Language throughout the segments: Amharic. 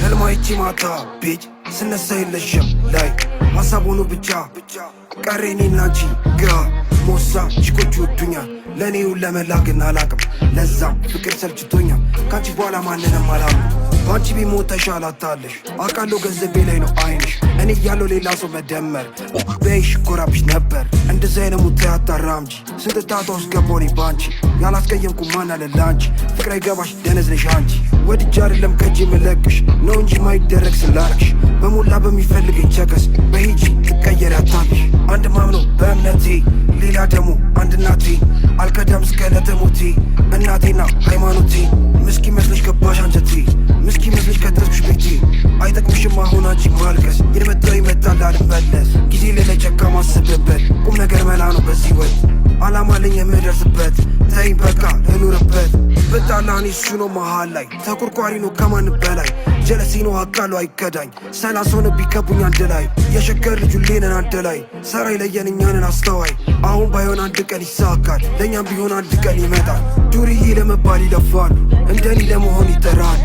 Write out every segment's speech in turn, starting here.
ህልማይቺ ማታ ቤጅ ስነሳ የለሽም ላይ ሀሳብ ሆኖ ብቻ ቀሬኔና አንቺ ግራ ሞሳ ችኮች ይወዱኛል ለእኔውን ለመላግና አላቅም ለዛም ፍቅር ሰልችቶኛል ካንቺ በኋላ ማንንም አላምንም ባንቺ ቢሞት ተሻላታለሽ አውቃለሁ ገንዘቤ ላይ ነው አይንሽ እኔ እያለሁ ሌላ ሰው መደመር በይሽ ኮራብሽ ነበር እንደዚ አይነት ሙት ያታራምጂ ስንት ጣጣ ውስጥ ገባሁኝ ባንቺ ያላስቀየምኩ ማን አለ ላንቺ ፍቅር አይገባሽ ደነዝ ነሽ አንቺ ወድጄ አይደለም ከእጄ መለቅሽ ነው እንጂ ማይደረግ ስላረግሽ በሞላ በሚፈልገኝ ቸከስ በሂጂ ትቀየሪያታለሽ አንድ ማምነው በእምነቴ ሌላ ደግሞ አንድ እናቴ አልከዳም እስከ ዕለተ ሞቴ እናቴና ሃይማኖቴ ምስኪ መስለሽ ገባሽ አንጀቴ ምስኪ መስለሽ ከተስኩሽ ቤቴ አይጠቅምሽም አሁን አንቺ ማልቀስ የመጣው ይመጣል አልመለስ ጊዜ ለለጨካ ማስብበት ቁም ነገር መላ ነው በዚህ ወት አላማ ለኝ የምደርስበት ተይኝ በቃ ልኑርበት ብጣላ እኔ እሱ ነው መሃል ላይ ተቆርቋሪ ነው ከማን በላይ ጀለሲ ነው አቃሉ አይከዳኝ ሰላሳ ሆነ ቢከቡኝ አንድ ላይ የሸገር ልጁ ሌነን አንድ ላይ ሰራይ ለየን እኛንን አስተዋይ አሁን ባይሆን አንድ ቀን ይሳካል ለእኛም ቢሆን አንድ ቀን ይመጣል ዱርዬ ለመባል ይለፋሉ እንደኔ ለመሆን ይጠራል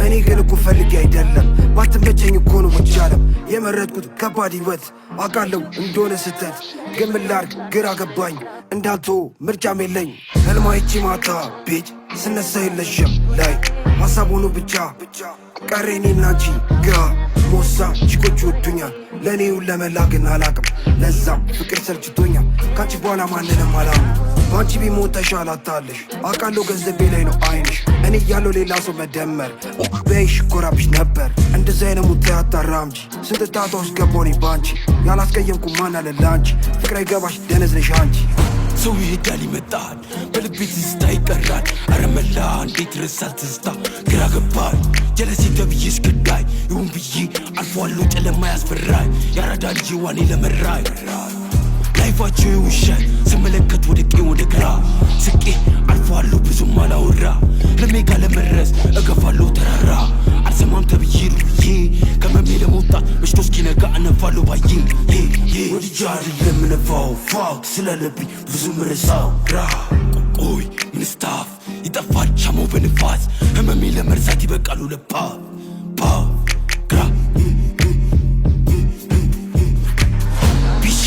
እኔ ግን እኮ ፈልጌ አይደለም ባትመቸኝ እኮ ነው ውቻለም የመረጥኩት ከባድ ህይወት አውቃለሁ እንደሆነ ስተት ግን ምን ላድርግ ግራ ገባኝ እንዳልቶ ምርጫም የለኝ ህልማይቺ ማታ ቤጅ ስነሳ የለሽም ላይ ሀሳብ ሆኖ ብቻ ቀሬኔና አንቺ ግራ ሞሳ ችኮች ይወዱኛል ለእኔውን ለመላግና አላቅም ለዛም ፍቅር ሰልችቶኛል ካንቺ በኋላ ማንንም አላምንም ባንቺ ቢሞት ተሻላታለሽ አውቃለሁ ገንዘቤ ላይ ነው አይንሽ እኔ እያለሁ ሌላ ሰው መደመር በይሽ ኮራብሽ ነበር እንደዚ አይነት ሙት ያታራምጂ ስንት ጣጣ ውስጥ ገባሁኝ ባንቺ ያላስቀየምኩ ማን አለ ላንቺ ፍቅር አይገባሽ ደነዝ ነሽ አንቺ ሰው ይሄዳል ይመጣል በልቤ ትዝታ ይቀራል አረመላ እንዴት ረሳል ትዝታ ግራ ገባል ጀለሴ ተብዬ እስክዳይ ይሁን ብዬ አልፏለሁ ጨለማ ያስፈራኝ ያራዳ ልጅ ዋኔ ለመራይ ላይፋቸው የውሸት ስመለከት ወደ ቀኝ ወደ ግራ ስቄ አልፏለሁ ብዙም አላወራ ለሜጋ ለመድረስ እገፋለሁ ተራራ አልሰማም ተብዬ ሩዬ ከመሜ ለመውጣት መሽቶ እስኪነጋ እነፋለሁ ባዬ ወድጄ አይደለም እነፋው ፋክ ስላለብኝ ብዙ ምረሳው ግራ ቆይ ምንስታፍ ይጠፋል ሻማው በንፋስ ህመሜ ለመርሳት ይበቃሉ ለፓ ግራ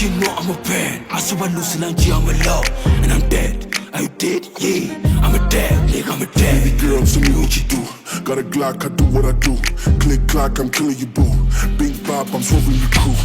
You know I'm a fan, አስባለሁ ስላንቺ ያመላው And I'm dead, are you dead? Yeah, I'm a dead, nigga, I'm a dead Baby girl, tell me what you do Got a Glock, I do what I do Click, clock, I'm killing you, boo Big pop, I'm swerving you cool